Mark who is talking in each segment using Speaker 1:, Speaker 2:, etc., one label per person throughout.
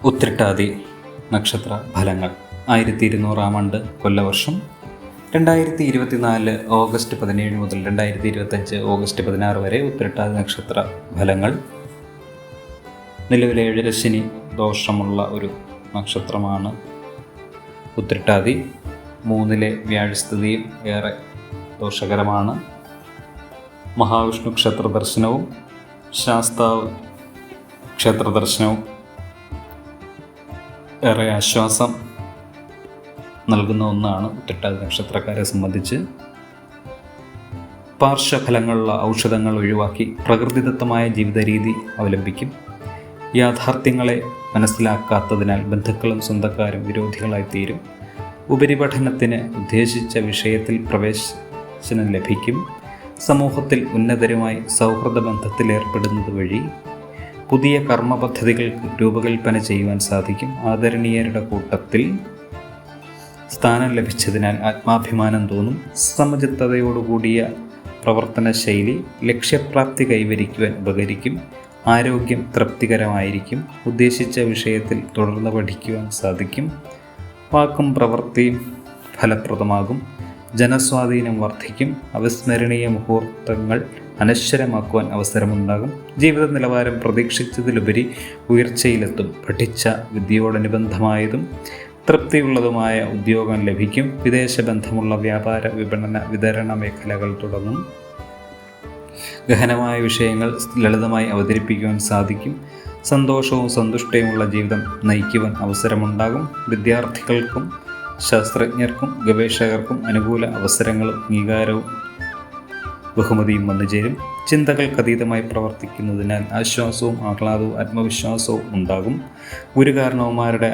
Speaker 1: ഉത്രട്ടാതി നക്ഷത്ര ഫലങ്ങൾ 1200 ആണ്ട് കൊല്ലവർഷം 2024 ഓഗസ്റ്റ് 17 മുതൽ 2025 ഓഗസ്റ്റ് 16 വരെ ഉത്രട്ടാതി നക്ഷത്ര ഫലങ്ങൾ. നിലവിലെ ഏഴരശനി ദോഷമുള്ള ഒരു നക്ഷത്രമാണ് ഉത്രട്ടാതി. 3-ലെ വ്യാഴസ്ഥിതിയും ഏറെ ദോഷകരമാണ്. മഹാവിഷ്ണു ക്ഷേത്ര ദർശനവും ശാസ്താവ് ക്ഷേത്ര ദർശനവും ഏറെ ആശ്വാസം നൽകുന്ന ഒന്നാണ് ഉത്രട്ടാതി നക്ഷത്രക്കാരെ സംബന്ധിച്ച്. പാർശ്വഫലങ്ങളുള്ള ഔഷധങ്ങൾ ഒഴിവാക്കി പ്രകൃതിദത്തമായ ജീവിത രീതി അവലംബിക്കും. യാഥാർത്ഥ്യങ്ങളെ മനസ്സിലാക്കാത്തതിനാൽ ബന്ധുക്കളും സ്വന്തക്കാരും വിരോധികളായിത്തീരും. ഉപരിപഠനത്തിന് ഉദ്ദേശിച്ച വിഷയത്തിൽ പ്രവേശനം ലഭിക്കും. സമൂഹത്തിൽ ഉന്നതരുമായി സൗഹൃദ ബന്ധത്തിലേർപ്പെടുന്നത് വഴി പുതിയ കർമ്മ പദ്ധതികൾക്ക് രൂപകൽപ്പന ചെയ്യുവാൻ സാധിക്കും. ആദരണീയരുടെ കൂട്ടത്തിൽ സ്ഥാനം ലഭിച്ചതിനാൽ ആത്മാഭിമാനം തോന്നും. സമചിത്തതയോടുകൂടിയ പ്രവർത്തന ശൈലി ലക്ഷ്യപ്രാപ്തി കൈവരിക്കുവാൻ ഉപകരിക്കും. ആരോഗ്യം തൃപ്തികരമായിരിക്കും. ഉദ്ദേശിച്ച വിഷയത്തിൽ തുടർന്ന് പഠിക്കുവാൻ സാധിക്കും. വാക്കും പ്രവൃത്തിയും ഫലപ്രദമാകും. ജനസ്വാധീനം വർദ്ധിക്കും. അവിസ്മരണീയ മുഹൂർത്തങ്ങൾ അനശ്വരമാക്കുവാൻ അവസരമുണ്ടാകും. ജീവിത നിലവാരം പ്രതീക്ഷിച്ചതിലുപരി ഉയർച്ചയിലെത്തും. പഠിച്ച വിദ്യയോടനുബന്ധമായതും തൃപ്തിയുള്ളതുമായ ഉദ്യോഗം ലഭിക്കും. വിദേശ ബന്ധമുള്ള വ്യാപാര വിപണന വിതരണ മേഖലകൾ തുടങ്ങും. ഗഹനമായ വിഷയങ്ങൾ ലളിതമായി അവതരിപ്പിക്കുവാൻ സാധിക്കും. സന്തോഷവും സന്തുഷ്ടയുമുള്ള ജീവിതം നയിക്കുവാൻ അവസരമുണ്ടാകും. വിദ്യാർത്ഥികൾക്കും ശാസ്ത്രജ്ഞർക്കും ഗവേഷകർക്കും അനുകൂല അവസരങ്ങളും അംഗീകാരവും ബഹുമതിയും വന്നുചേരും. ചിന്തകൾക്കതീതമായി പ്രവർത്തിക്കുന്നതിനാൽ ആശ്വാസവും ആഹ്ലാദവും ആത്മവിശ്വാസവും ഉണ്ടാകും. ഗുരുകാരണവന്മാരുടെ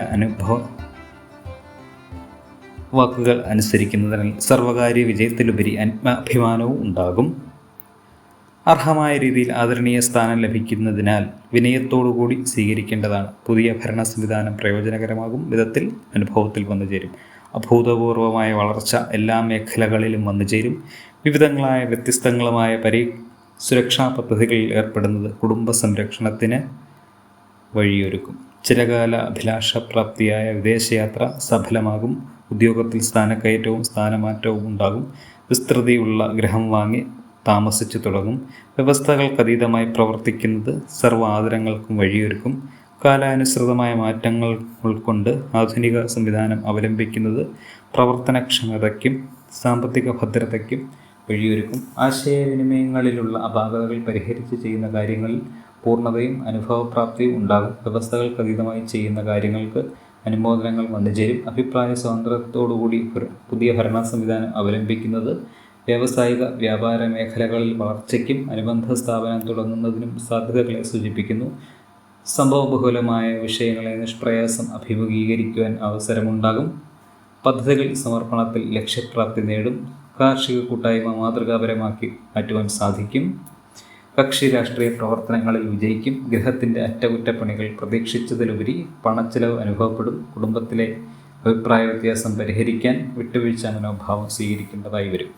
Speaker 1: വാക്കുകൾ അനുസരിക്കുന്നതിനാൽ സർവകാര്യ വിജയത്തിലുപരി ആത്മാഭിമാനവും ഉണ്ടാകും. അർഹമായ രീതിയിൽ ആദരണീയ സ്ഥാനം ലഭിക്കുന്നതിനാൽ വിനയത്തോടുകൂടി സ്വീകരിക്കേണ്ടതാണ്. പുതിയ ഭരണ സംവിധാനം പ്രയോജനകരമാകും വിധത്തിൽ അനുഭവത്തിൽ വന്നുചേരും. അഭൂതപൂർവമായ വളർച്ച എല്ലാ മേഖലകളിലും വന്നുചേരും. വിവിധങ്ങളായ വ്യത്യസ്തങ്ങളുമായ സുരക്ഷാ പദ്ധതികളിൽ ഏർപ്പെടുന്നത് കുടുംബ സംരക്ഷണത്തിന് വഴിയൊരുക്കും. ചിരകാല അഭിലാഷപ്രാപ്തിയായ വിദേശയാത്ര സഫലമാകും. ഉദ്യോഗത്തിൽ സ്ഥാനക്കയറ്റവും സ്ഥാനമാറ്റവും ഉണ്ടാകും. വിസ്തൃതിയുള്ള ഗൃഹം വാങ്ങി താമസിച്ചു തുടങ്ങും. വ്യവസ്ഥകൾക്കതീതമായി പ്രവർത്തിക്കുന്നത് സർവ്വ ആദരങ്ങൾക്കും വഴിയൊരുക്കും. കാലാനുസൃതമായ മാറ്റങ്ങൾ ഉൾക്കൊണ്ട് ആധുനിക സംവിധാനം അവലംബിക്കുന്നത് പ്രവർത്തനക്ഷമതയ്ക്കും സാമ്പത്തിക ഭദ്രതയ്ക്കും വഴിയൊരുക്കും. ആശയവിനിമയങ്ങളിലുള്ള അപാകതകൾ പരിഹരിച്ച് ചെയ്യുന്ന കാര്യങ്ങളിൽ പൂർണ്ണതയും അനുഭവപ്രാപ്തിയും ഉണ്ടാകും. വ്യവസ്ഥകൾക്കതീതമായി ചെയ്യുന്ന കാര്യങ്ങൾക്ക് അനുമോദനങ്ങൾ വന്നുചേരും. അഭിപ്രായ സ്വാതന്ത്ര്യത്തോടുകൂടി പുതിയ ഭരണ സംവിധാനം അവലംബിക്കുന്നത് വ്യാവസായിക വ്യാപാര മേഖലകളിൽ വളർച്ചയ്ക്കും അനുബന്ധ സ്ഥാപനം തുടങ്ങുന്നതിനും സാധ്യതകളെ സൂചിപ്പിക്കുന്നു. സംഭവബഹുലമായ വിഷയങ്ങളെ നിഷ്പ്രയാസം അഭിമുഖീകരിക്കുവാൻ അവസരമുണ്ടാകും. പദ്ധതികൾ സമർപ്പണത്തിൽ ലക്ഷ്യപ്രാപ്തി നേടും. കാർഷിക കൂട്ടായ്മ മാതൃകാപരമാക്കി മാറ്റുവാൻ സാധിക്കും. കക്ഷി രാഷ്ട്രീയ പ്രവർത്തനങ്ങളിൽ വിജയിക്കും. ഗൃഹത്തിൻ്റെ അറ്റകുറ്റപ്പണികൾ പ്രതീക്ഷിച്ചതിലുപരി പണച്ചെലവ് അനുഭവപ്പെടും. കുടുംബത്തിലെ അഭിപ്രായ വ്യത്യാസം പരിഹരിക്കാൻ വിട്ടുവീഴ്ച മനോഭാവം സ്വീകരിക്കേണ്ടതായി വരും.